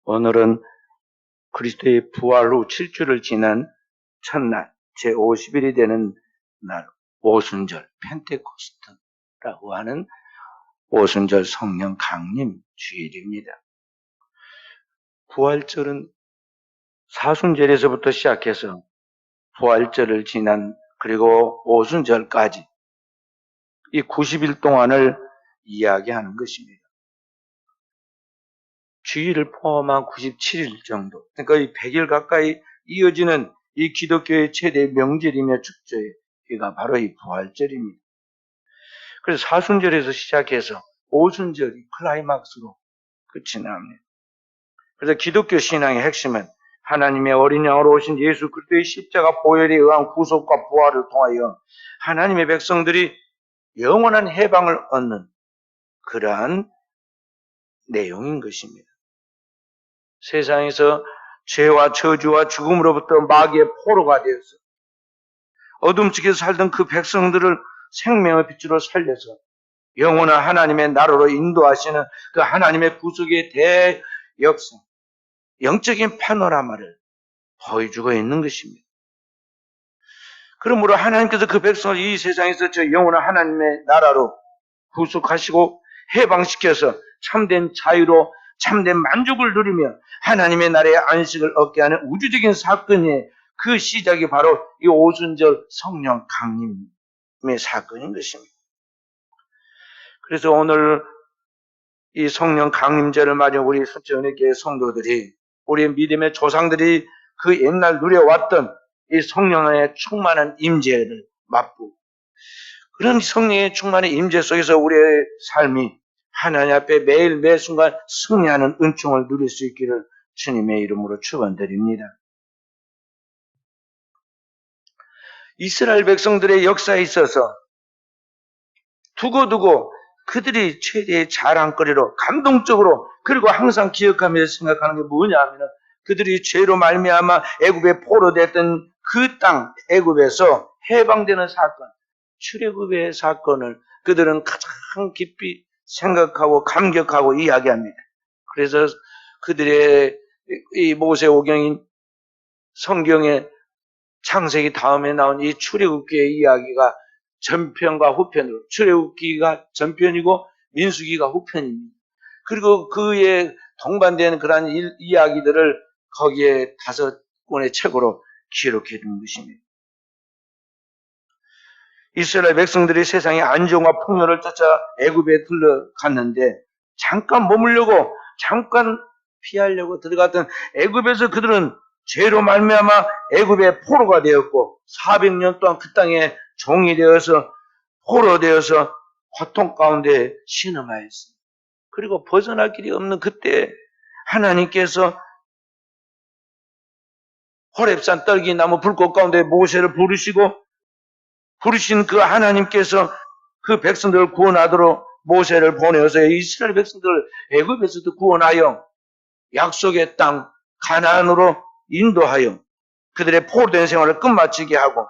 오늘은 그리스도의 부활 후 7주를 지난 첫날, 제50일이 되는 날, 오순절, 펜테코스트라고 하는 오순절 성령 강림 주일입니다. 부활절은 사순절에서부터 시작해서 부활절을 지난 그리고 오순절까지 이 90일 동안을 이야기하는 것입니다. 주일을 포함한 97일 정도, 그러니까 이 100일 가까이 이어지는 이 기독교의 최대 명절이며 축제가 바로 이 부활절입니다. 그래서 사순절에서 시작해서 오순절이 클라이막스로 끝이 납니다. 그래서 기독교 신앙의 핵심은 하나님의 어린 양으로 오신 예수 그리스도의 십자가 보혈에 의한 구속과 부활을 통하여 하나님의 백성들이 영원한 해방을 얻는 그러한 내용인 것입니다. 세상에서 죄와 저주와 죽음으로부터 마귀의 포로가 되어서 어둠 속에서 살던 그 백성들을 생명의 빛으로 살려서 영원한 하나님의 나라로 인도하시는 그 하나님의 구속의 대역사, 영적인 파노라마를 보여주고 있는 것입니다. 그러므로 하나님께서 그 백성을 이 세상에서 저 영원한 하나님의 나라로 구속하시고 해방시켜서 참된 자유로 참된 만족을 누리며 하나님의 나라의 안식을 얻게 하는 우주적인 사건의 그 시작이 바로 이 오순절 성령 강림의 사건인 것입니다. 그래서 오늘 이 성령 강림절을 맞아 우리 수천의교회 성도들이 우리 믿음의 조상들이 그 옛날 누려왔던 이 성령의 충만한 임재를 맛보고 그런 성령의 충만한 임재 속에서 우리의 삶이 하나님 앞에 매일 매 순간 승리하는 은총을 누릴 수 있기를 주님의 이름으로 축원드립니다. 이스라엘 백성들의 역사에 있어서 두고두고 그들이 최대의 자랑거리로 감동적으로 그리고 항상 기억하면서 생각하는 게 뭐냐 하면 그들이 죄로 말미암아 애굽에 포로됐던 그 땅 애굽에서 해방되는 사건, 출애굽의 사건을 그들은 가장 깊이 생각하고 감격하고 이야기합니다. 그래서 그들의 이 모세오경인 성경의 창세기 다음에 나온 이 출애굽기의 이야기가 전편과 후편으로, 출애굽기가 전편이고 민수기가 후편입니다. 그리고 그에 동반되는 그러한 이야기들을 거기에 5권의 책으로 기록해 둔 것입니다. 이스라엘 백성들이 세상의 안정과 풍요를 쫓아 애굽에 들러갔는데 잠깐 머물려고 잠깐 피하려고 들어갔던 애굽에서 그들은 죄로 말미암아 애굽의 포로가 되었고 400년 동안 그 땅에 종이 되어서 포로 되어서 고통 가운데 신음하였습니다. 그리고 벗어날 길이 없는 그때 하나님께서 호렙산 떨기나무 불꽃 가운데 모세를 부르신 그 하나님께서 그 백성들을 구원하도록 모세를 보내어서 이스라엘 백성들을 애굽에서도 구원하여 약속의 땅 가나안으로 인도하여 그들의 포로된 생활을 끝마치게 하고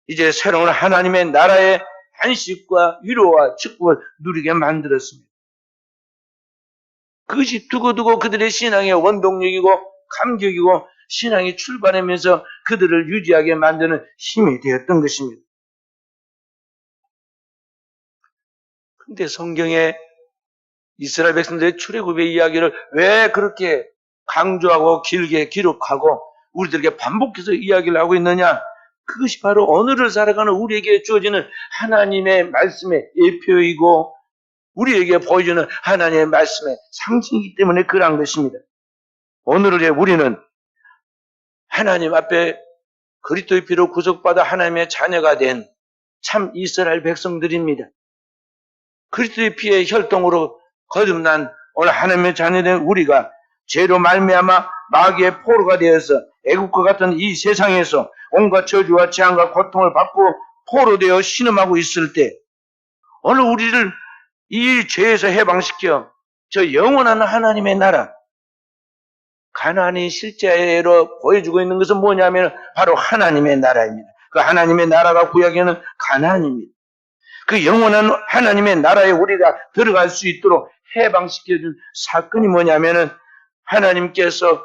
이제 새로운 하나님의 나라의 안식과 위로와 축복을 누리게 만들었습니다. 그것이 두고두고 그들의 신앙의 원동력이고 감격이고 신앙이 출발하면서 그들을 유지하게 만드는 힘이 되었던 것입니다. 그런데 성경에 이스라엘 백성들의 출애굽의 이야기를 왜 그렇게 강조하고 길게 기록하고 우리들에게 반복해서 이야기를 하고 있느냐? 그것이 바로 오늘을 살아가는 우리에게 주어지는 하나님의 말씀의 예표이고 우리에게 보여주는 하나님의 말씀의 상징이기 때문에 그러한 것입니다. 오늘의 우리는 하나님 앞에 그리스도의 피로 구속받아 하나님의 자녀가 된 참 이스라엘 백성들입니다. 그리스도의 피의 혈통으로 거듭난 오늘 하나님의 자녀된 우리가 죄로 말미암아 마귀의 포로가 되어서 애국과 같은 이 세상에서 온갖 저주와 재앙과 고통을 받고 포로되어 신음하고 있을 때 오늘 우리를 이 죄에서 해방시켜 저 영원한 하나님의 나라 가나안이 실제로 보여주고 있는 것은 뭐냐면 바로 하나님의 나라입니다. 그 하나님의 나라가 구약에는 가나안입니다. 그 영원한 하나님의 나라에 우리가 들어갈 수 있도록 해방시켜준 사건이 뭐냐면은 하나님께서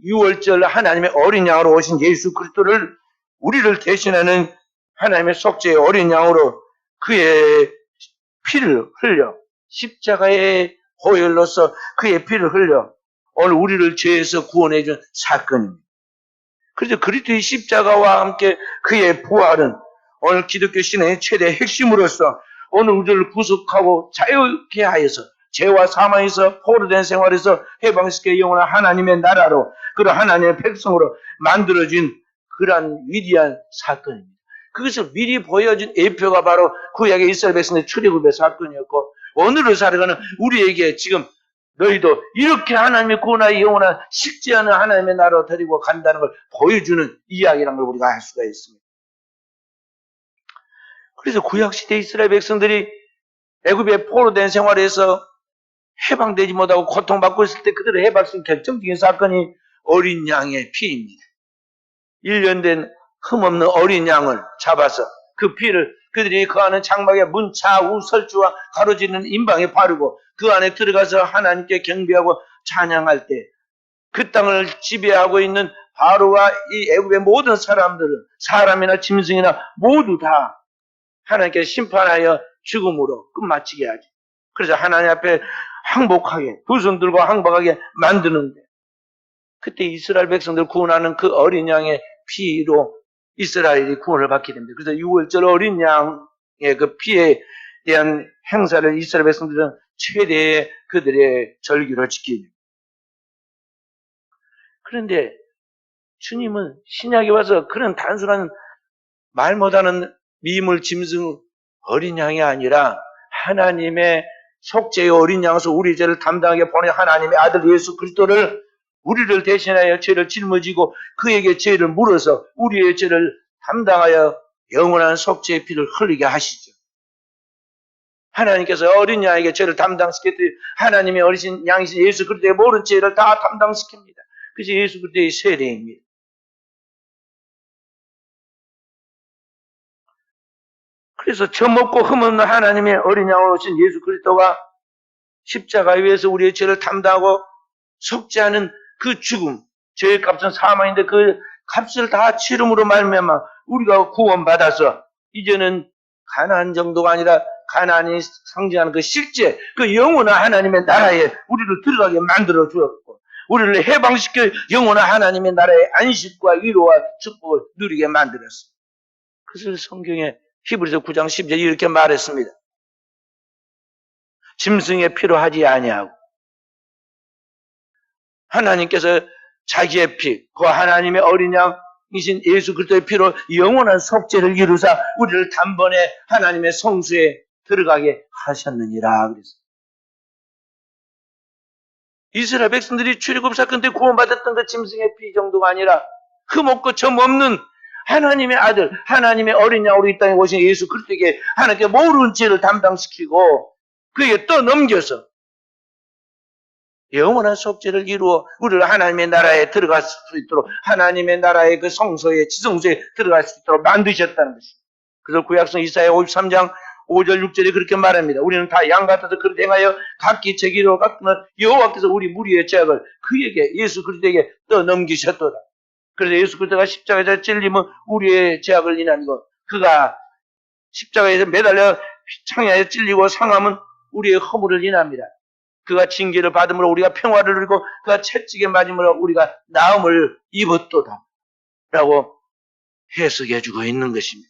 6월절 하나님의 어린 양으로 오신 예수 그리스도를 우리를 대신하는 하나님의 속죄의 어린 양으로 그의 피를 흘려 십자가의 보혈로서 그의 피를 흘려 오늘 우리를 죄에서 구원해 준 사건입니다. 그래서 그리스도의 십자가와 함께 그의 부활은 오늘 기독교 신앙의 최대 핵심으로서 오늘 우리를 구속하고 자유케 하여서 죄와 사망에서 포로된 생활에서 해방시켜 영원한 하나님의 나라로 그런 하나님의 백성으로 만들어진 그러한 위대한 사건입니다. 그것을 미리 보여준 예표가 바로 구약의 이스라엘 백성의 출애굽의 사건이었고 오늘을 살아가는 우리에게 지금 너희도 이렇게 하나님의 구원하여 영원한 식지하는 하나님의 나라로 데리고 간다는 걸 보여주는 이야기라는 걸 우리가 알 수가 있습니다. 그래서 구약시대 이스라엘 백성들이 애굽의 포로된 생활에서 해방되지 못하고 고통받고 있을 때 그들을 해방시킨 결정적인 사건이 어린 양의 피입니다. 1년 된 흠없는 어린 양을 잡아서 그 피를 그들이 그 안에 장막에 문, 좌우, 설주와 가로지르는 임방에 바르고 그 안에 들어가서 하나님께 경배하고 찬양할 때 그 땅을 지배하고 있는 바로와 이 애굽의 모든 사람들은 사람이나 짐승이나 모두 다 하나님께 심판하여 죽음으로 끝마치게 하지. 그래서 하나님 앞에 항복하게 두 손 들고 항복하게 만드는데 그때 이스라엘 백성들 구원하는 그 어린 양의 피로 이스라엘이 구원을 받게 됩니다. 그래서 6월절 어린 양의 그 피에 대한 행사를 이스라엘 백성들은 최대의 그들의 절기로 지킵니다. 그런데 주님은 신약에 와서 그런 단순한 말 못하는 미물 짐승 어린 양이 아니라 하나님의 속죄의 어린 양으로서 우리 죄를 담당하게 보낸 하나님의 아들 예수 그리스도를 우리를 대신하여 죄를 짊어지고 그에게 죄를 물어서 우리의 죄를 담당하여 영원한 속죄의 피를 흘리게 하시죠. 하나님께서 어린 양에게 죄를 담당시켰더니 하나님의 어리신 양이신 예수 그리스도의 모든 죄를 다 담당시킵니다. 그래서 예수 그리스도의 세례입니다. 그래서 젖먹고 흠없는 하나님의 어린 양으로 오신 예수 그리스도가 십자가 위에서 우리의 죄를 담당하고 속죄하는 그 죽음, 죄의 값은 사망인데 그 값을 다 치름으로 말미암아 우리가 구원받아서 이제는 가나안 정도가 아니라 가나안이 상징하는 그 실제 그 영원한 하나님의 나라에 우리를 들어가게 만들어 주었고 우리를 해방시켜 영원한 하나님의 나라의 안식과 위로와 축복을 누리게 만들었습니다. 그래서 성경에 히브리서 9장 10절에 이렇게 말했습니다. 짐승의 피로 하지 아니하고 하나님께서 자기의 피, 그 하나님의 어린 양이신 예수 그리스도의 피로 영원한 속죄를 이루사 우리를 단번에 하나님의 성수에 들어가게 하셨느니라. 그래서 이스라엘 백성들이 출애굽 사건 때 구원받았던 그 짐승의 피 정도가 아니라 흠없고 점없는 하나님의 아들, 하나님의 어린 양으로 이 땅에 오신 예수 그리스도에게 하나님께 모든 죄를 담당시키고 그에게 떠넘겨서 영원한 속죄를 이루어 우리를 하나님의 나라에 들어갈 수 있도록 하나님의 나라의 그 성소에 지성소에 들어갈 수 있도록 만드셨다는 것입니다. 그래서 구약성 이사야 53장 5절 6절에 그렇게 말합니다. 우리는 다 양 같아서 그를 행하여 각기 제기로 깎는 여호와께서 우리 무리의 죄악을 그에게 예수 그리스도에게 떠넘기셨도다. 그래서 예수 그리스도가 십자가에서 찔림은 우리의 죄악을 인한 것. 그가 십자가에서 매달려 창야에 찔리고 상함은 우리의 허물을 인합니다. 그가 징계를 받음으로 우리가 평화를 누리고 그가 채찍에 맞음으로 우리가 나음을 입었도다. 라고 해석해주고 있는 것입니다.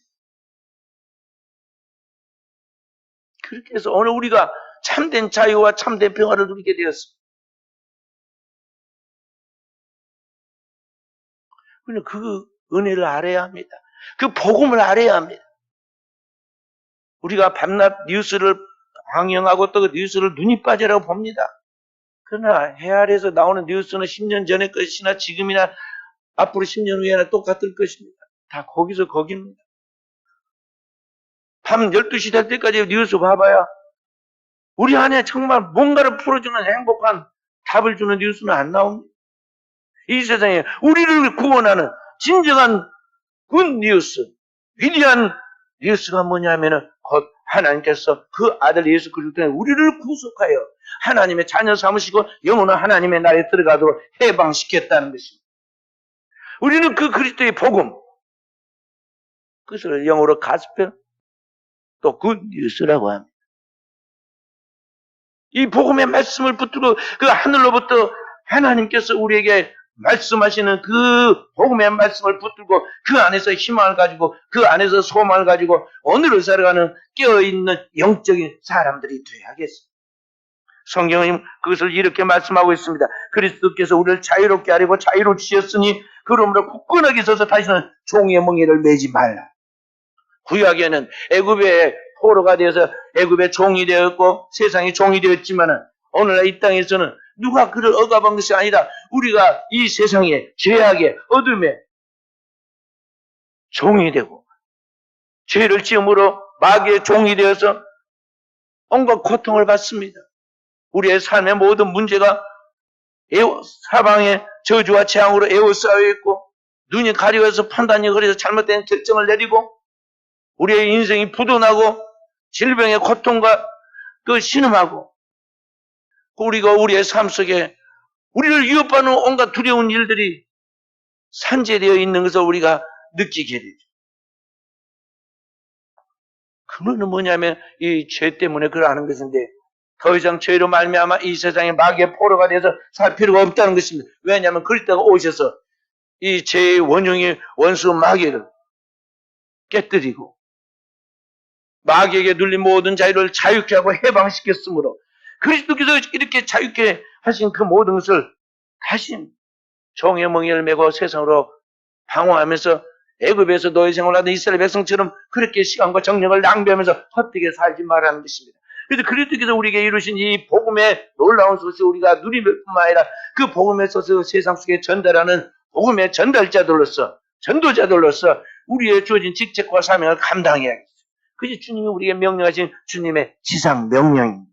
그렇게 해서 오늘 우리가 참된 자유와 참된 평화를 누리게 되었습니다. 그런데 그 은혜를 알아야 합니다. 그 복음을 알아야 합니다. 우리가 밤낮 뉴스를 방영하고 또 그 뉴스를 눈이 빠지라고 봅니다. 그러나 해 아래에서 나오는 뉴스는 10년 전의 것이나 지금이나 앞으로 10년 후에나 똑같을 것입니다. 다 거기서 거기입니다. 밤 12시 될 때까지 뉴스 봐봐야 우리 안에 정말 뭔가를 풀어주는 행복한 답을 주는 뉴스는 안 나옵니다. 이 세상에 우리를 구원하는 진정한 굿뉴스, 위대한 뉴스가 뭐냐면은 곧 하나님께서 그 아들 예수 그리스도에 우리를 구속하여 하나님의 자녀 삼으시고 영혼은 하나님의 나라에 들어가도록 해방시켰다는 것입니다. 우리는 그 그리스도의 복음, 그것을 영어로 가스펠, 또 굿 뉴스라고 합니다. 이 복음의 말씀을 붙들고 그 하늘로부터 하나님께서 우리에게 말씀하시는 그 복음의 말씀을 붙들고 그 안에서 희망을 가지고 그 안에서 소망을 가지고 오늘을 살아가는 깨어있는 영적인 사람들이 되어야겠습니다. 성경은 그것을 이렇게 말씀하고 있습니다. 그리스도께서 우리를 자유롭게 하려고 자유로 주셨으니 그러므로 굳건하게 서서 다시는 종의 멍에를 매지 말라. 구약에는 애굽의 포로가 되어서 애굽의 종이 되었고 세상의 종이 되었지만 오늘날 이 땅에서는 누가 그를 억압한 것이 아니라 우리가 이 세상의 죄악의 어둠의 종이 되고 죄를 지음으로 마귀의 종이 되어서 온갖 고통을 받습니다. 우리의 삶의 모든 문제가 사방의 저주와 재앙으로 에워싸여 있고 눈이 가려워서 판단이 흐려서 잘못된 결정을 내리고 우리의 인생이 부도나고 질병의 고통과 그 신음하고 우리가 우리의 삶 속에 우리를 위협하는 온갖 두려운 일들이 산재되어 있는 것을 우리가 느끼게 되죠. 그거는 뭐냐면 이 죄 때문에 그러하는 것인데 더 이상 죄로 말미암아 이 세상에 마귀의 포로가 돼서 살 필요가 없다는 것입니다. 왜냐하면 그리스도가 오셔서 이 죄의 원흉의 원수 마귀를 깨뜨리고 마귀에게 눌린 모든 자유를 자유케 하고 해방시켰으므로 그리스도께서 이렇게 자유케 하신 그 모든 것을 다시 종의 멍에를 메고 세상으로 방황하면서 애굽에서 노예 생활하던 이스라엘 백성처럼 그렇게 시간과 정력을 낭비하면서 헛되게 살지 말라는 것입니다. 그래서 그리스도께서 우리에게 이루신 이 복음의 놀라운 소식 우리가 누릴 뿐만 아니라 그 복음의 소식을 세상 속에 전달하는 복음의 전달자들로서 전도자들로서 우리의 주어진 직책과 사명을 감당해야겠어요. 그것이 주님이 우리에게 명령하신 주님의 지상 명령입니다.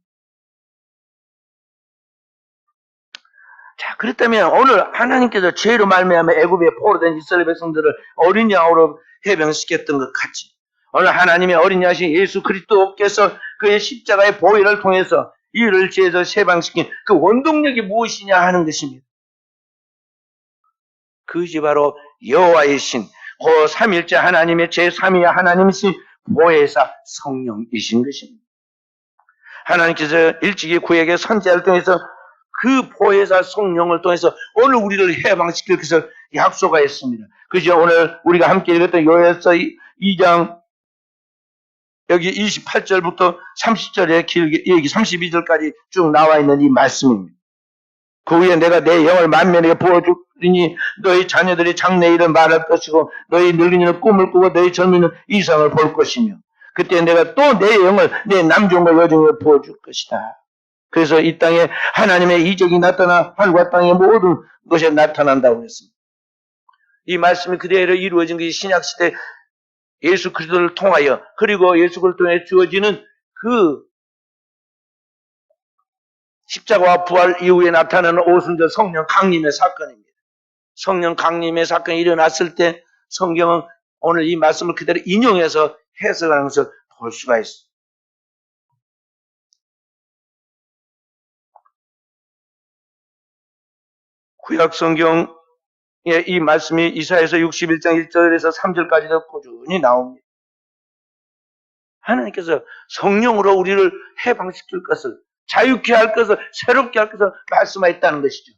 자, 그렇다면 오늘 하나님께서 죄로 말미암아 애굽에 포로된 이스라엘 백성들을 어린 양으로 해병시켰던 것 같이 오늘 하나님의 어린 양이신 예수 그리스도께서 그의 십자가의 보혈을 통해서 이를 죄에서 해방시킨 그 원동력이 무엇이냐 하는 것입니다. 그것이 바로 여호와의 신, 그 삼일째 하나님의 제3위 하나님이신 보혜사 성령이신 것입니다. 하나님께서 일찍이 구약의 선지자를 통해서 그 보혜사 성령을 통해서 오늘 우리를 해방시킬 것을 약속하였습니다. 그죠? 오늘 우리가 함께 읽었던 요엘서 2장 여기 28절부터 30절에 길게 여기 32절까지 쭉 나와 있는 이 말씀입니다. 그 후에 내가 내 영을 만민에게 부어주리니 너희 자녀들이 장래 일을 말할 것이고 너희 늙은이는 꿈을 꾸고 너희 젊은이는 이상을 볼 것이며 그때 내가 또 내 영을 내 남종과 여종에 부어줄 것이다. 그래서 이 땅에 하나님의 이적이 나타나 하늘과 땅의 모든 것에 나타난다고 했습니다. 이 말씀이 그대로 이루어진 것이 신약시대 예수 그리스도를 통하여 그리고 예수 그리스도를 통해 주어지는 그 십자가와 부활 이후에 나타나는 오순절 성령 강림의 사건입니다. 성령 강림의 사건이 일어났을 때 성경은 오늘 이 말씀을 그대로 인용해서 해석하는 것을 볼 수가 있습니다. 구약 성경에 이 말씀이 이사야서 61장 1절에서 3절까지도 꾸준히 나옵니다. 하나님께서 성령으로 우리를 해방시킬 것을 자유케 할 것을 새롭게 할 것을 말씀하였다는 것이죠.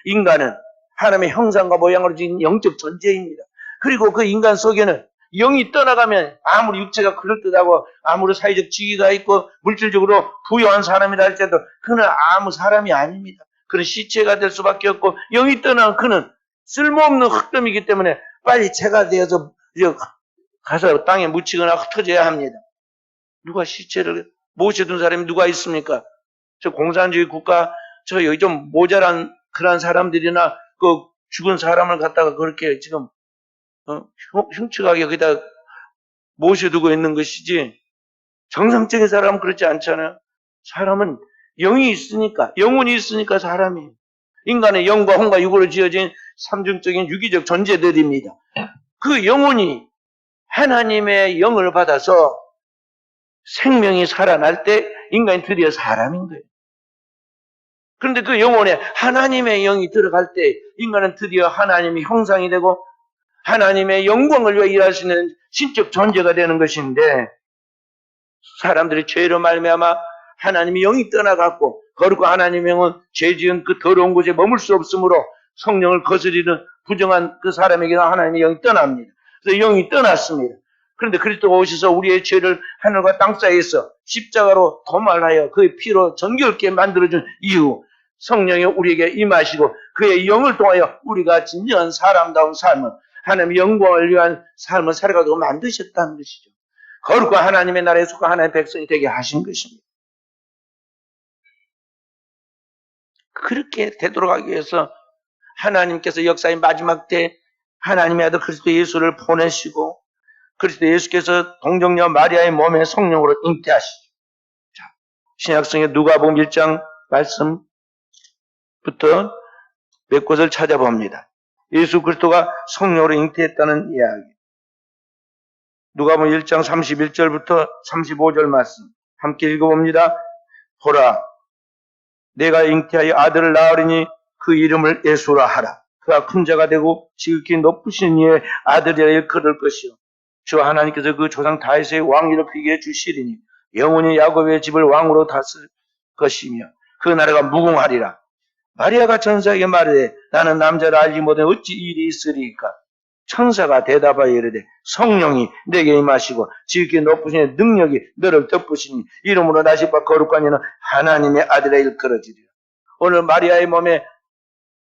인간은 하나님의 형상과 모양으로 지은 영적 존재입니다. 그리고 그 인간 속에는 영이 떠나가면 아무리 육체가 그럴듯하고 아무리 사회적 지위가 있고 물질적으로 부유한 사람이라 할지라도 그는 아무 사람이 아닙니다. 그는 시체가 될 수밖에 없고 영이 떠나면 그는 쓸모없는 흙더미이기 때문에 빨리 재가 되어서 가서 땅에 묻히거나 흩어져야 합니다. 누가 시체를 모셔둔 사람이 누가 있습니까? 저 공산주의 국가, 저 여기 좀 모자란 그런 사람들이나 그 죽은 사람을 갖다가 그렇게 지금 흉측하게 거기다 모셔두고 있는 것이지 정상적인 사람은 그렇지 않잖아요. 사람은 영이 있으니까, 영혼이 있으니까 사람이 인간의 영과 혼과 육으로 지어진 삼중적인 유기적 존재들입니다. 그 영혼이 하나님의 영을 받아서 생명이 살아날 때 인간이 드디어 사람인 거예요. 그런데 그 영혼에 하나님의 영이 들어갈 때 인간은 드디어 하나님의 형상이 되고 하나님의 영광을 위해 일할 수 있는 신적 존재가 되는 것인데, 사람들이 죄로 말미암아 하나님의 영이 떠나갔고 거룩한 하나님의 영은 죄 지은 그 더러운 곳에 머물 수 없으므로 성령을 거스리는 부정한 그 사람에게는 하나님의 영이 떠납니다. 그래서 영이 떠났습니다. 그런데 그리스도가 오셔서 우리의 죄를 하늘과 땅 사이에서 십자가로 도말하여 그의 피로 정결케 만들어준 이후 성령이 우리에게 임하시고 그의 영을 통하여 우리가 진정한 사람다운 삶을, 하나님의 영광을 위한 삶을 살아가도록 만드셨다는 것이죠. 거룩한 하나님의 나라에 속한 하나님의 백성이 되게 하신 것입니다. 그렇게 되도록 하기 위해서 하나님께서 역사의 마지막 때 하나님의 아들 그리스도 예수를 보내시고 그리스도 예수께서 동정녀 마리아의 몸에 성령으로 잉태하시죠. 자, 신약성의 누가복음 1장 말씀부터 몇 곳을 찾아봅니다. 예수 그리스도가 성령으로 잉태했다는 이야기. 누가복음 1장 31절부터 35절 말씀 함께 읽어봅니다. 보라, 내가 잉태하여 아들을 낳으리니 그 이름을 예수라 하라. 그가 큰 자가 되고 지극히 높으신 이의 아들이라 일컬을 것이요 주 하나님께서 그 조상 다윗의 왕위를 그에게 주시리니 영원히 야곱의 집을 왕으로 다스릴 것이며 그 나라가 무궁하리라. 마리아가 천사에게 말하되 나는 남자를 알지 못해 어찌 이 일이 있으리까. 천사가 대답하여 이르되 성령이 내게 임하시고 지극히 높으신 이의 능력이 너를 덮으시니 이름으로 나시바 거룩한 이는 하나님의 아들이라 일컬어지리라. 오늘 마리아의 몸에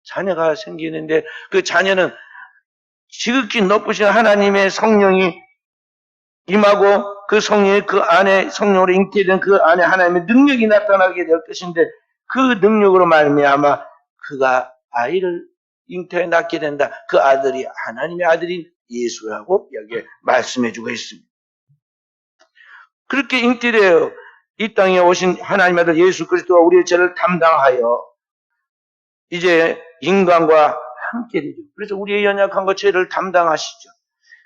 자녀가 생기는데 그 자녀는 지극히 높으신 하나님의 성령이 임하고 그 성령이 그 안에 성령으로 잉태된 그 안에 하나님의 능력이 나타나게 될 것인데 그 능력으로 말미암아 그가 아이를 잉태해 낳게 된다. 그 아들이 하나님의 아들인 예수라고 여기에 말씀해주고 있습니다. 그렇게 잉태되어 이 땅에 오신 하나님의 아들 예수 그리스도가 우리의 죄를 담당하여 이제 인간과 함께 되죠. 그래서 우리의 연약한 것 죄를 담당하시죠.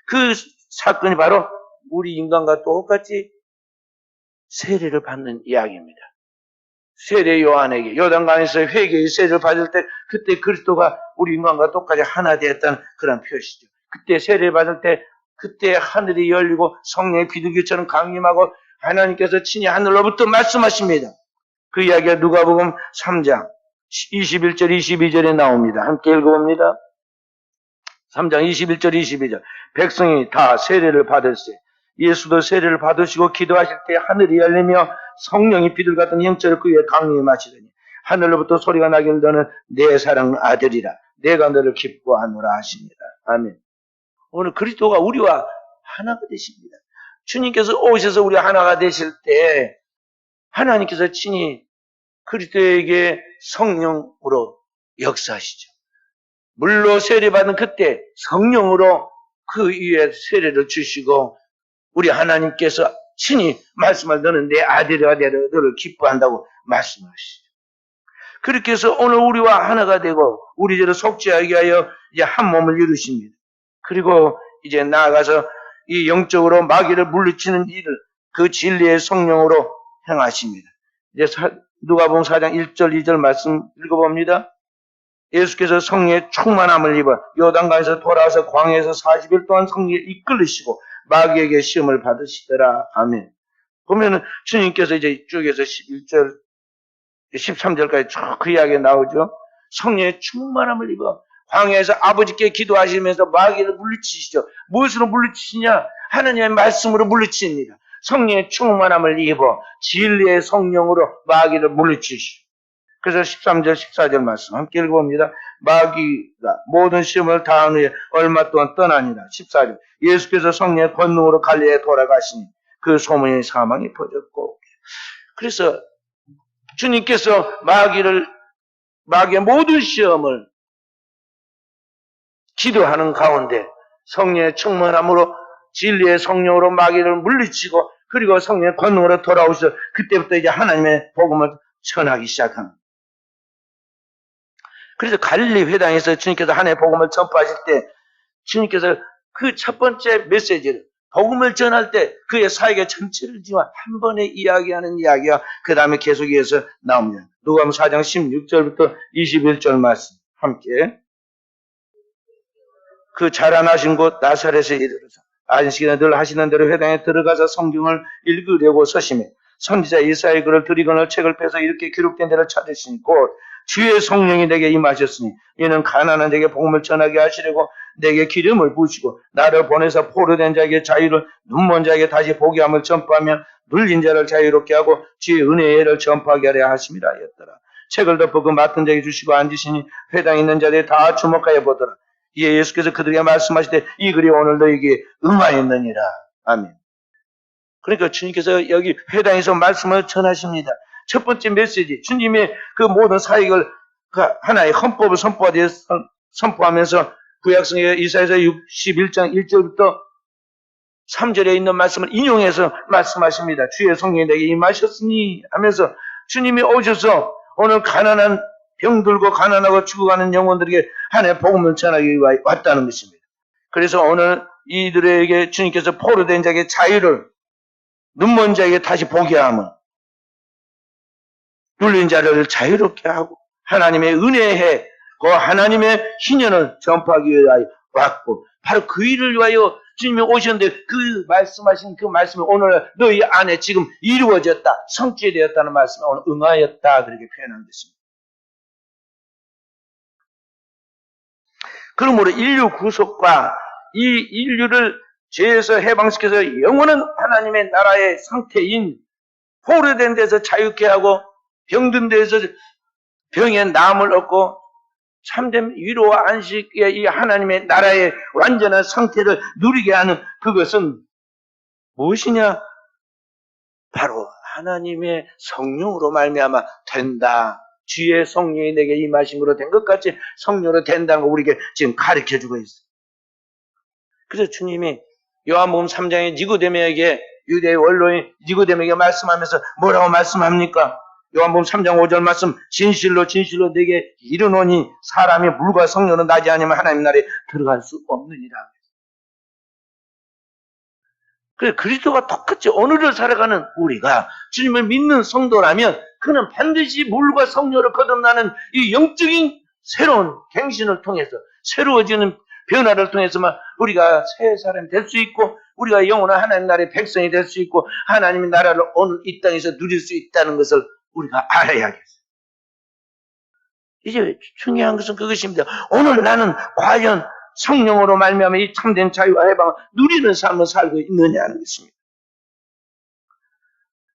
그 사건이 바로 우리 인간과 똑같이 세례를 받는 이야기입니다. 세례 요한에게 요단강에서 회개의 세례를 받을 때 그때 그리스도가 우리 인간과 똑같이 하나 되었다는 그런 표시죠. 그때 세례 받을 때 그때 하늘이 열리고 성령의 비둘기처럼 강림하고 하나님께서 친히 하늘로부터 말씀하십니다. 그 이야기가 누가복음 3장 21절 22절에 나옵니다. 함께 읽어봅니다. 3장 21절 22절 백성이 다 세례를 받을세. 예수도 세례를 받으시고 기도하실 때 하늘이 열리며 성령이 비둘 같은 형체를 그 위에 강림하시더니 하늘로부터 소리가 나길 너는 내 사랑하는 아들이라 내가 너를 기뻐하노라 하십니다. 아멘. 오늘 그리스도가 우리와 하나가 되십니다. 주님께서 오셔서 우리와 하나가 되실 때 하나님께서 친히 그리스도에게 성령으로 역사하시죠. 물로 세례받은 그때 성령으로 그 위에 세례를 주시고 우리 하나님께서 친히 말씀을 너는 내 아들이라 너를 기뻐한다고 말씀하시죠. 그렇게 해서 오늘 우리와 하나가 되고 우리 죄를 속죄하게 하여 이제 한 몸을 이루십니다. 그리고 이제 나아가서 이 영적으로 마귀를 물리치는 일을 그 진리의 성령으로 행하십니다. 이제 누가복음 4장 1절 2절 말씀 읽어봅니다. 예수께서 성령의 충만함을 입어 요단강에서 돌아와서 광야에서 40일 동안 성령에 이끌리시고 마귀에게 시험을 받으시더라. 아멘. 보면은 주님께서 이제 쭉에서 11절, 13절까지 쭉 그 이야기가 나오죠. 성령의 충만함을 입어 광야에서 아버지께 기도하시면서 마귀를 물리치시죠. 무엇으로 물리치시냐? 하나님의 말씀으로 물리칩니다. 성령의 충만함을 입어 진리의 성령으로 마귀를 물리치시죠. 그래서 13절, 14절 말씀 함께 읽어봅니다. 마귀가 모든 시험을 다한 후에 얼마 동안 떠나니라. 14절 예수께서 성령의 권능으로 갈릴리에 돌아가시니 그 소문이 사망이 퍼졌고 그래서 주님께서 마귀의 모든 시험을 기도하는 가운데 성령의 충만함으로 진리의 성령으로 마귀를 물리치고 그리고 성령의 권능으로 돌아오셔서 그때부터 이제 하나님의 복음을 전하기 시작합니다. 그래서 갈릴리 회당에서 주님께서 하나님의 복음을 전파하실 때 주님께서 그 첫 번째 메시지를 복음을 전할 때 그의 사역의 전체를 지금 한 번에 이야기하는 이야기가 그 다음에 계속해서 나옵니다. 누가복음 4장 16절부터 21절 말씀 함께. 그 자라나신 곳 나사렛에 이르러서 안식일에 늘 하시는 대로 회당에 들어가서 성경을 읽으려고 서심해 선지자 이사야의 글을 들이거늘 책을 펴서 이렇게 기록된 데를 찾으시니 곧 주의 성령이 내게 임하셨으니 이는 가난한 자에게 복음을 전하게 하시려고 내게 기름을 부으시고 나를 보내서 포로된 자에게 자유를 눈먼 자에게 다시 보게 함을 전파하며 눌린 자를 자유롭게 하고 주의 은혜의 해를 전파하게 하려 하심이라 하였더라. 책을 덮어 그 맡은 자에게 주시고 앉으시니 회당에 있는 자들이 다 주목하여 보더라. 이에 예수께서 그들에게 말씀하시되 이 글이 오늘 너에게 응하였느니라. 아멘. 그러니까 주님께서 여기 회당에서 말씀을 전하십니다. 첫 번째 메시지, 주님의 그 모든 사역을 하나의 헌법을 선포하면서 구약성의 이사야서 61장 1절부터 3절에 있는 말씀을 인용해서 말씀하십니다. 주의 성령이 내게 임하셨으니 하면서 주님이 오셔서 오늘 가난한 병들고 가난하고 죽어가는 영혼들에게 하나의 복음을 전하기 위해 왔다는 것입니다. 그래서 오늘 이들에게 주님께서 포로된 자에게 자유를, 눈먼 자에게 다시 보게 함을, 눌린 자를 자유롭게 하고 하나님의 은혜에 그 하나님의 신년을 전파하기 위하여 왔고 바로 그 일을 위하여 주님이 오셨는데 그 말씀하신 그 말씀이 오늘 너희 안에 지금 이루어졌다, 성취되었다는 말씀에 오늘 응하였다 그렇게 표현한 것입니다. 그러므로 인류 구속과 이 인류를 죄에서 해방시켜서 영원한 하나님의 나라의 상태인 포로된 데서 자유케 하고 병든 데서 병의 나음을 얻고 참된 위로와 안식의 이 하나님의 나라의 완전한 상태를 누리게 하는 그것은 무엇이냐? 바로 하나님의 성령으로 말미암아 된다. 주의 성령이 내게 임하심으로 된 것 같이 성령으로 된다는 거 우리에게 지금 가르쳐주고 있어요. 그래서 주님이 요한복음 3장에 니고데모에게 유대의 원로인 니고데모에게 말씀하면서 뭐라고 말씀합니까? 요한복음 3장 5절 말씀 진실로 진실로 내게 이르노니 사람이 물과 성령으로 나지 않으면 하나님 나라에 들어갈 수 없느니라. 그래서 그리스도가 똑같이 오늘을 살아가는 우리가 주님을 믿는 성도라면 그는 반드시 물과 성령으로 거듭나는 이 영적인 새로운 갱신을 통해서 새로워지는 변화를 통해서만 우리가 새 사람이 될 수 있고 우리가 영원한 하나님 나라의 백성이 될 수 있고 하나님의 나라를 오늘 이 땅에서 누릴 수 있다는 것을 우리가 알아야겠어요. 이제 중요한 것은 그것입니다. 오늘 나는 과연 성령으로 말미암아 이 참된 자유와 해방을 누리는 삶을 살고 있느냐는 것입니다.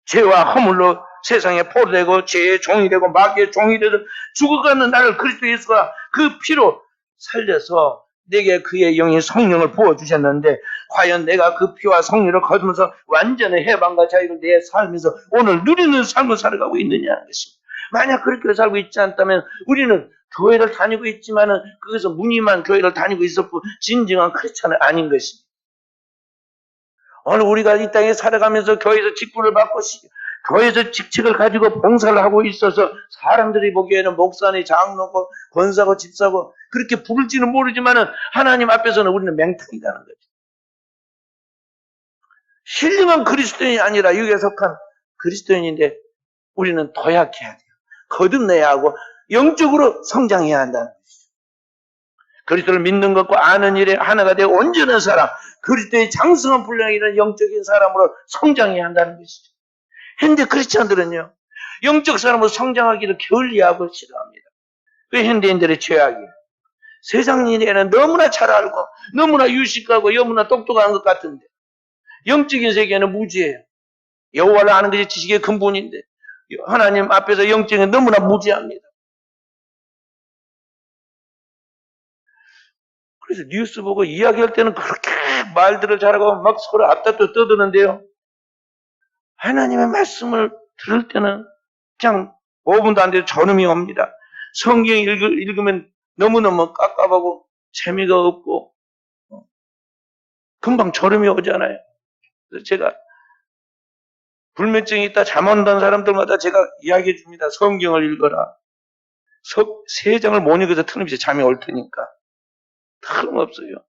죄와 허물로 세상에 포로되고 죄의 종이 되고 마귀의 종이 되고 죽어가는 나를 그리스도 예수가 그 피로 살려서 내게 그의 영이 성령을 부어주셨는데 과연 내가 그 피와 성령을 거두면서 완전히 해방과 자유를 내 삶에서 오늘 누리는 삶을 살아가고 있느냐는 것입니다. 만약 그렇게 살고 있지 않다면 우리는 교회를 다니고 있지만은 거기서 무늬만 교회를 다니고 있었고 진정한 크리스찬은 아닌 것입니다. 오늘 우리가 이 땅에 살아가면서 교회에서 직분을 받고 교회에서 직책을 가지고 봉사를 하고 있어서 사람들이 보기에는 목사니 장로고 권사고 집사고 그렇게 부를지는 모르지만은 하나님 앞에서는 우리는 맹탕이라는 거죠. 신령한 그리스도인이 아니라 육에 속한 그리스도인인데 우리는 도약해야 돼요. 거듭내야 하고 영적으로 성장해야 한다는 것이죠. 그리스도를 믿는 것과 아는 일에 하나가 되어 온전한 사람, 그리스도의 장성한 분량이 있는 영적인 사람으로 성장해야 한다는 것이죠. 현대 크리스찬들은요, 영적 사람으로 성장하기를 게을리하고 싫어합니다. 그 현대인들의 죄악이에요. 세상 일에는 너무나 잘 알고, 너무나 유식하고, 너무나 똑똑한 것 같은데, 영적인 세계는 무지해요. 여호와를 아는 것이 지식의 근본인데, 하나님 앞에서 영적인 너무나 무지합니다. 그래서 뉴스 보고 이야기할 때는 그렇게 말들을 잘하고 막 서로 앞다퉈 떠드는데요. 하나님의 말씀을 들을 때는 그냥 5분도 안 돼도 전음이 옵니다. 성경 읽으면 너무너무 깝깝하고 재미가 없고 금방 전음이 오잖아요. 그래서 제가 불면증이 있다 잠 온다는 사람들마다 제가 이야기해 줍니다. 성경을 읽어라. 3장을 못 읽어서 틀림없이 잠이 올 테니까. 틀림없어요.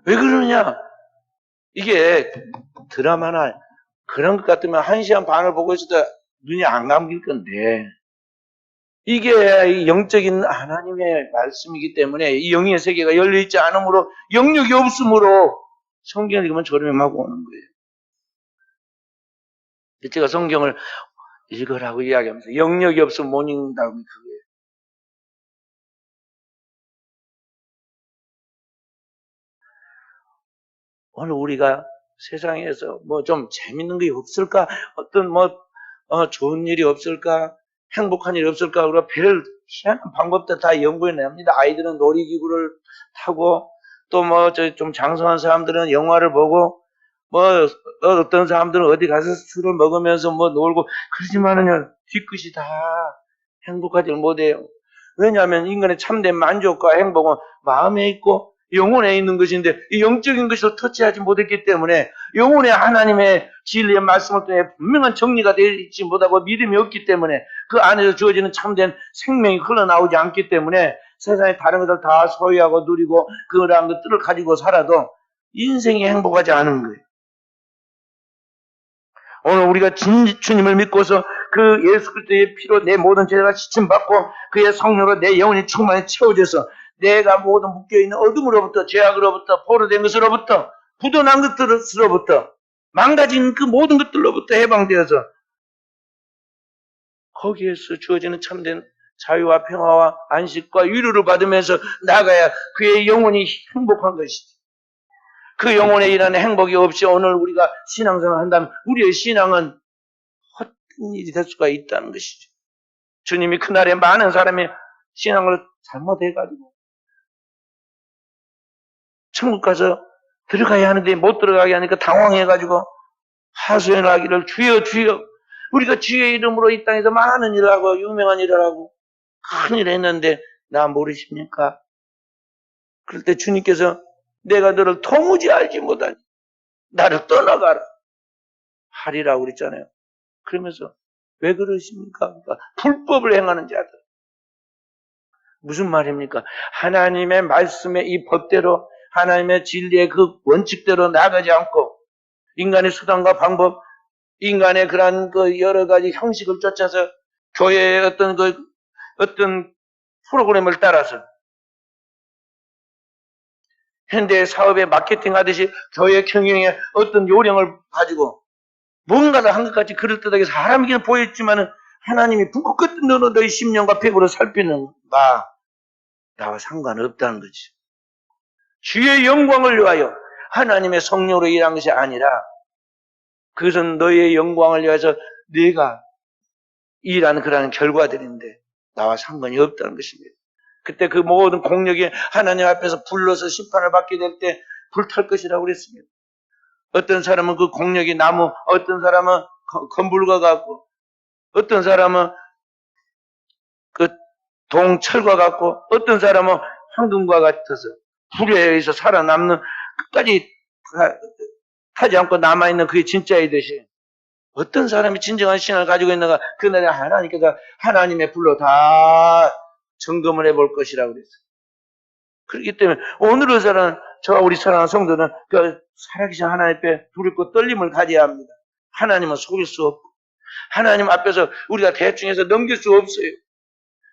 왜 그러느냐? 이게 드라마나 그런 것 같으면 1시간 반을 보고 있어도 눈이 안 감길 건데, 이게 영적인 하나님의 말씀이기 때문에 이 영의 세계가 열려있지 않으므로, 영역이 없으므로 성경을 읽으면 저렴하고 오는 거예요. 제가 성경을 읽으라고 이야기하면서 영역이 없으면 못 읽는다고 그거예요. 오늘 우리가 세상에서 뭐 좀 재밌는 게 없을까? 어떤 좋은 일이 없을까? 행복한 일이 없을까? 우리가 별 희한한 방법들 다 연구해 냅니다. 아이들은 놀이기구를 타고, 또 좀 장성한 사람들은 영화를 보고, 어떤 사람들은 어디 가서 술을 먹으면서 놀고, 그러지만은요, 뒤끝이 다 행복하지 못해요. 왜냐하면 인간의 참된 만족과 행복은 마음에 있고 영혼에 있는 것인데, 이 영적인 것을 터치하지 못했기 때문에 영혼의 하나님의 진리의 말씀을 통해 분명한 정리가 되지 못하고 믿음이 없기 때문에 그 안에서 주어지는 참된 생명이 흘러나오지 않기 때문에 세상의 다른 것을 다 소유하고 누리고 그러한 것들을 가지고 살아도 인생이 행복하지 않은 거예요. 오늘 우리가 주님을 믿고서 그 예수 그리스도의 피로 내 모든 죄가 씻음받고 그의 성령으로 내 영혼이 충만히 채워져서 내가 모든 묶여있는 어둠으로부터, 죄악으로부터, 포로된 것으로부터, 굳어난 것들로부터, 망가진 그 모든 것들로부터 해방되어서 거기에서 주어지는 참된 자유와 평화와 안식과 위로를 받으면서 나아가야 그의 영혼이 행복한 것이지. 그 영혼에 일하는 행복이 없이 오늘 우리가 신앙생활을 한다면 우리의 신앙은 헛된 일이 될 수가 있다는 것이죠. 주님이 그날에 많은 사람이 신앙을 잘못해가지고 천국 가서 들어가야 하는데 못 들어가게 하니까 당황해가지고 하소연하기를 주여 주여, 우리가 주의 이름으로 이 땅에서 많은 일을 하고 유명한 일을 하고 큰 일을 했는데 나 모르십니까? 그럴 때 주님께서 내가 너를 도무지 알지 못하니 나를 떠나가라 하리라고 그랬잖아요. 그러면서 왜 그러십니까? 그러니까 불법을 행하는 자들. 무슨 말입니까? 하나님의 말씀의 이 법대로, 하나님의 진리의 그 원칙대로 나가지 않고 인간의 수단과 방법, 인간의 그러한 그 여러 가지 형식을 쫓아서 교회의 어떤 프로그램을 따라서 현대 사업의 마케팅 하듯이 교회 경영의 어떤 요령을 가지고 뭔가를 한 것 같이 그럴듯하게 사람에게는 보였지만은 하나님이 불꽃 같은 너의 심령과 폐부를 살피는 나와 상관없다는 거지. 주의 영광을 위하여 하나님의 성령으로 일한 것이 아니라 그것은 너의 영광을 위해서 네가 일하는 그러한 결과들인데 나와 상관이 없다는 것입니다. 그때 그 모든 공력이 하나님 앞에서 불러서 심판을 받게 될 때 불탈 것이라고 그랬습니다. 어떤 사람은 그 공력이 나무, 어떤 사람은 건불과 같고, 어떤 사람은 그 동철과 같고, 어떤 사람은 황금과 같아서 불에 의해서 살아남는, 끝까지 타지 않고 남아있는 그게 진짜이듯이 어떤 사람이 진정한 신앙을 가지고 있는가, 그날에 하나님께서 하나님의 불로 다 점검을 해볼 것이라고 그랬어요. 그렇기 때문에 오늘의 저와 우리 사랑하는 성도는 그 살아계신 하나님 앞에 두렵고 떨림을 가져야 합니다. 하나님은 속일 수 없고 하나님 앞에서 우리가 대충해서 넘길 수 없어요.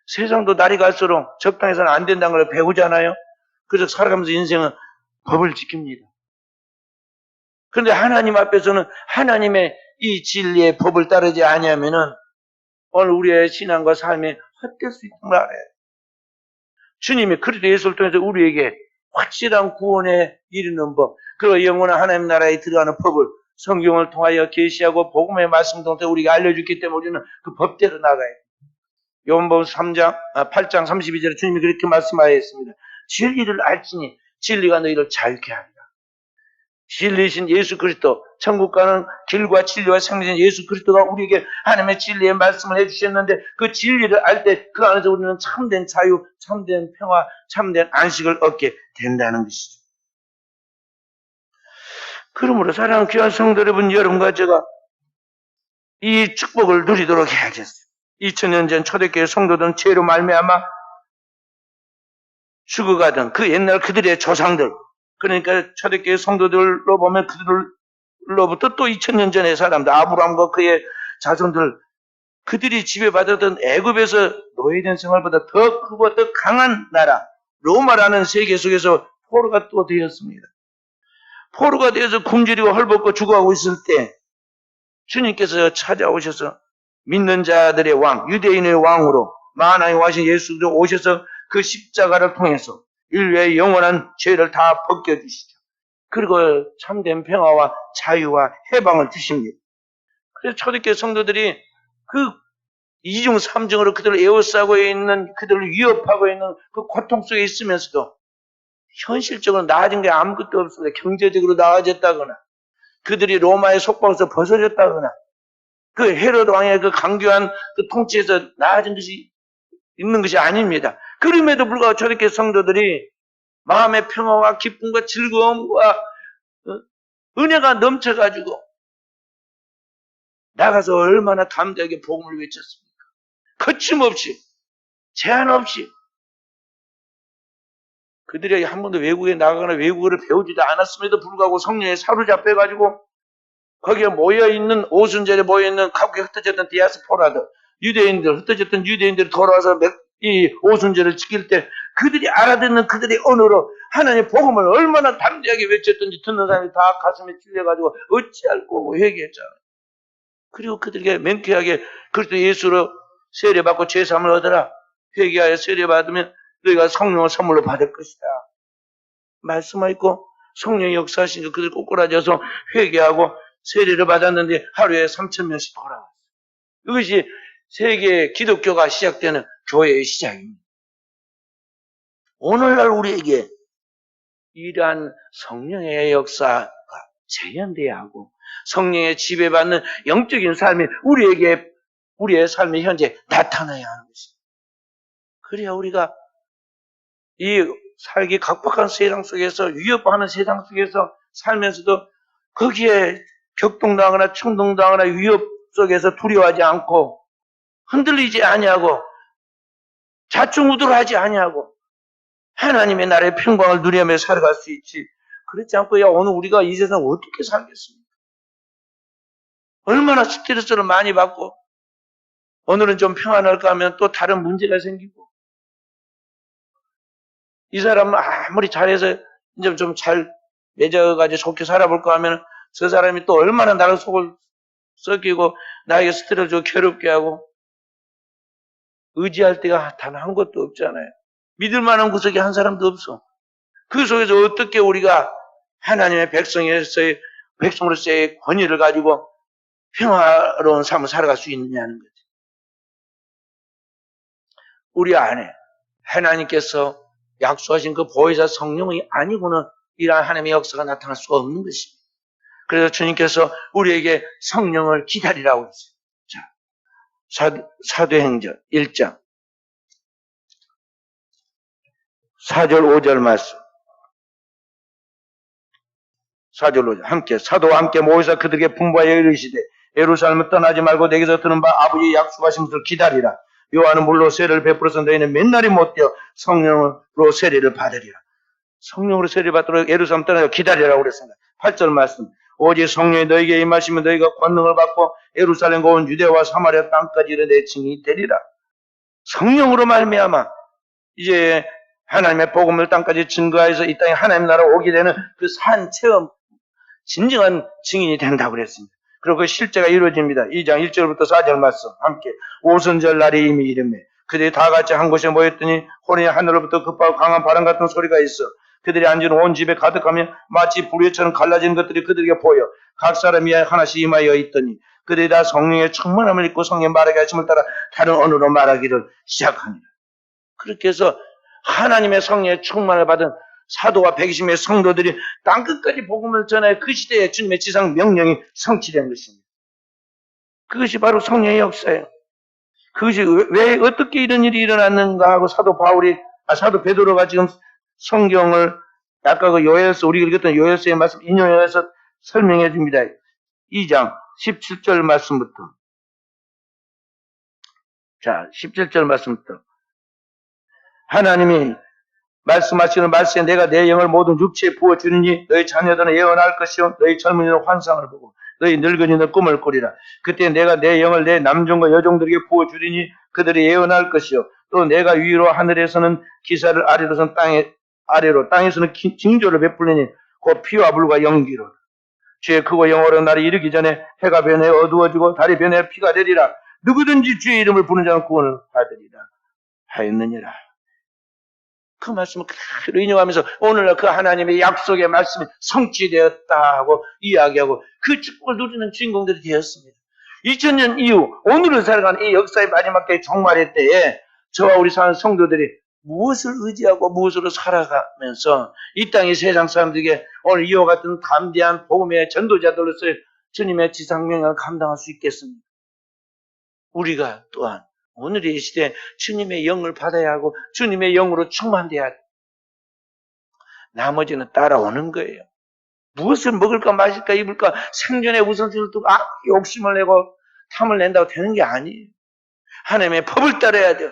세상도 날이 갈수록 적당해서는 안 된다는 걸 배우잖아요. 그래서 살아가면서 인생은 법을 지킵니다. 그런데 하나님 앞에서는 하나님의 이 진리의 법을 따르지 아니하면은 오늘 우리의 신앙과 삶이 헛될 수 있는 걸 알아요. 주님이 그리스도 예수를 통해서 우리에게 확실한 구원에 이르는 법, 그리고 영원한 하나님 나라에 들어가는 법을 성경을 통하여 계시하고 복음의 말씀 통해 우리가 알려줬기 때문에 우리는 그 법대로 나가야 돼요. 요한복음 8장 32절에 주님이 그렇게 말씀하였습니다. 진리를 알지니 진리가 너희를 자유케 하리라. 진리이신 예수 그리스도, 천국 가는 길과 진리와 생명이신 예수 그리스도가 우리에게 하나님의 진리의 말씀을 해주셨는데 그 진리를 알 때 그 안에서 우리는 참된 자유, 참된 평화, 참된 안식을 얻게 된다는 것이죠. 그러므로 사랑하는 귀한 성도 여러분, 여러분과 제가 이 축복을 누리도록 해야겠어요. 2000년 전 초대교회 성도들은 죄로 말미암아 죽어가던 그 옛날 그들의 조상들, 그러니까 초대교회 성도들로 보면 그들로부터 또 2000년 전의 사람들, 아브라함과 그의 자손들, 그들이 지배받았던 애굽에서 노예된 생활보다 더 크고 더 강한 나라, 로마라는 세계 속에서 포로가 또 되었습니다. 포로가 되어서 굶주리고 헐벗고 죽어가고 있을 때 주님께서 찾아오셔서 믿는 자들의 왕, 유대인의 왕으로 만왕의 왕이신 예수도 오셔서 그 십자가를 통해서 인류의 영원한 죄를 다 벗겨주시죠. 그리고 참된 평화와 자유와 해방을 주십니다. 그래서 초대교회 성도들이 그 이중 삼중으로 그들을 에워싸고 있는, 그들을 위협하고 있는 그 고통 속에 있으면서도 현실적으로 나아진 게 아무것도 없습니다. 경제적으로 나아졌다거나 그들이 로마의 속박에서 벗어졌다거나 그 헤롯 왕의 그 강교한 그 통치에서 나아진 것이 있는 것이 아닙니다. 그럼에도 불구하고 초대교회 성도들이 마음의 평화와 기쁨과 즐거움과 은혜가 넘쳐가지고 나가서 얼마나 담대하게 복음을 외쳤습니까? 거침없이, 제한 없이. 그들이 한 번도 외국에 나가거나 외국어를 배우지도 않았음에도 불구하고 성령에 사로잡혀가지고 거기에 모여있는, 오순절에 모여있는 각국에 흩어졌던 디아스포라들, 유대인들, 흩어졌던 유대인들이 돌아와서 이 오순절을 지킬 때 그들이 알아듣는 그들의 언어로 하나님의 복음을 얼마나 담대하게 외쳤던지 듣는 사람이 다 가슴에 찔려가지고 어찌할 거고 회개했잖아요. 그리고 그들에게 명쾌하게 그리스도 예수로 세례받고 죄사함을 얻어라. 회개하여 세례받으면 너희가 성령을 선물로 받을 것이다. 말씀하였고 성령의 역사하신 그 그들 꼬꾸라져서 회개하고 세례를 받았는데 하루에 3,000명씩 돌아왔어요. 이것이 세계 기독교가 시작되는 교회의 시작입니다. 오늘날 우리에게 이러한 성령의 역사가 재현돼야 하고 성령의 지배받는 영적인 삶이 우리의 삶이 현재 나타나야 하는 것입니다. 그래야 우리가 이 살기 각박한 세상 속에서 위협하는 세상 속에서 살면서도 거기에 격동당하거나 충동당하거나 위협 속에서 두려워하지 않고 흔들리지 아니하고 자충우돌하지 아니하고 하나님의 나라의 평강을 누리며 살아갈 수 있지. 그렇지 않고 야 오늘 우리가 이 세상 어떻게 살겠습니까? 얼마나 스트레스를 많이 받고 오늘은 좀 평안할까 하면 또 다른 문제가 생기고 이 사람은 아무리 잘해서 이제 좀 잘 맺어가지고 좋게 살아볼까 하면 저 사람이 또 얼마나 나를 속을 썩이고 나에게 스트레스를 주고 괴롭게 하고 의지할 데가 단 한 것도 없잖아요. 믿을 만한 구석이 한 사람도 없어. 그 속에서 어떻게 우리가 하나님의 백성으로서의 권위를 가지고 평화로운 삶을 살아갈 수 있느냐는 거지. 우리 안에 하나님께서 약속하신 그 보혜사 성령이 아니고는 이러한 하나님의 역사가 나타날 수가 없는 것입니다. 그래서 주님께서 우리에게 성령을 기다리라고 했어요. 자, 사도행전 1장 4절 5절 말씀. 4절 5절 함께 사도와 함께 모여서 그들에게 분부하여 이르시되 예루살렘을 떠나지 말고 내게서 들은 바 아버지의 약속하신 것을 기다리라. 요한은 물로 세례를 베풀어서 너희는 맨날이 못되어 성령으로 세례를 받으리라. 성령으로 세례를 받도록 예루살렘 떠나서 기다리라고 그랬습니다. 8절 말씀. 오직 성령이 너희에게 임하시면 너희가 권능을 받고 예루살렘과 온 유대와 사마리아 땅까지 이르 내 증인이 되리라. 성령으로 말미암아 이제 하나님의 복음을 땅까지 증거해서 이 땅에 하나님 나라 오게 되는 그 산 체험, 진정한 증인이 된다고 그랬습니다. 그리고 그 실제가 이루어집니다. 2장 1절부터 4절 말씀 함께 오순절 날이 이미 이르매 그들이 다 같이 한 곳에 모였더니 호련히 하늘로부터 급하고 강한 바람 같은 소리가 있어 그들이 앉은 온 집에 가득하며 마치 불의처럼 갈라진 것들이 그들에게 보여 각 사람이 하나씩 임하여 있더니 그들이 다 성령의 충만함을 입고 성령의 말하게 하심을 따라 다른 언어로 말하기를 시작하니라. 그렇게 해서 하나님의 성령의 충만을 받은 사도와 120명의 성도들이 땅끝까지 복음을 전하여 그 시대에 주님의 지상 명령이 성취된 것입니다. 그것이 바로 성령의 역사예요. 그것이 왜 어떻게 이런 일이 일어났는가 하고 사도 베드로가 지금 성경을 아까 그 요엘서 우리가 읽었던 요엘서의 말씀 인용해서 설명해 줍니다. 2장 17절 말씀부터. 자, 17절 말씀부터. 하나님이 말씀하시는 말씀에 내가 내 영을 모든 육체에 부어주리니 너희 자녀들은 예언할 것이요 너희 젊은이는 환상을 보고 너희 늙은이는 꿈을 꾸리라. 그때 내가 내 영을 내 남종과 여종들에게 부어주리니 그들이 예언할 것이요 또 내가 위로 하늘에서는 기사를 아래로서는 땅에서는 징조를 베풀리니 곧 피와 불과 연기로 주의 크고 영원한 날이 이르기 전에 해가 변해 어두워지고 달이 변해 피가 되리라. 누구든지 주의 이름을 부르는 자는 구원을 받으리라 하였느니라. 그 말씀을 그대로 인용하면서 오늘날 그 하나님의 약속의 말씀이 성취되었다 하고 이야기하고 그 축복을 누리는 주인공들이 되었습니다. 2000년 이후 오늘을 살아가는 이 역사의 마지막 때의 종말의 때에 저와 우리 사는 성도들이 무엇을 의지하고 무엇으로 살아가면서 이 땅의 세상 사람들에게 오늘 이와 같은 담대한 복음의 전도자들로서 주님의 지상명령을 감당할 수 있겠습니다. 우리가 또한 오늘의 이 시대에 주님의 영을 받아야 하고 주님의 영으로 충만돼야 돼. 나머지는 따라오는 거예요. 무엇을 먹을까 마실까 입을까 생존의 우선순위를 두고 욕심을 내고 탐을 낸다고 되는 게 아니에요. 하나님의 법을 따라야 돼요.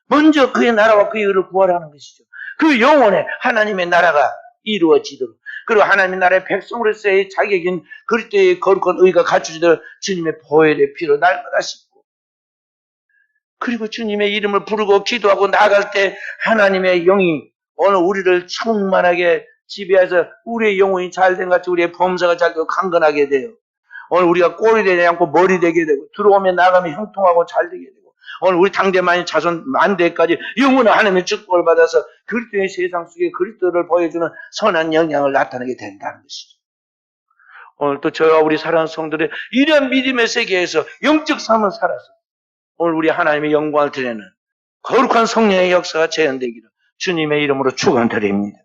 먼저 그의 나라와 그의 의를 구하라는 것이죠. 그 영혼에 하나님의 나라가 이루어지도록 그리고 하나님의 나라의 백성으로서의 자격인 그리스도의 거룩한 의가 갖추지도록 주님의 보혈의 피로 날마다 씻고 그리고 주님의 이름을 부르고 기도하고 나아갈 때 하나님의 영이 오늘 우리를 충만하게 지배해서 우리의 영혼이 잘된 같이 우리의 범사가 잘되고 강건하게 돼요. 오늘 우리가 꼴이 되지 않고 머리 되게 되고 들어오면 나가면 형통하고 잘 되게 되고 오늘 우리 당대만이 자손 만대까지 영원한 하나님의 축복을 받아서 그리스도의 세상 속에 그리스도를 보여주는 선한 영향을 나타내게 된다는 것이죠. 오늘 또 저와 우리 사랑하는 성도들의 이런 믿음의 세계에서 영적 삶을 살아서 오늘 우리 하나님의 영광을 드리는 거룩한 성령의 역사가 재현되기를 주님의 이름으로 축원드립니다.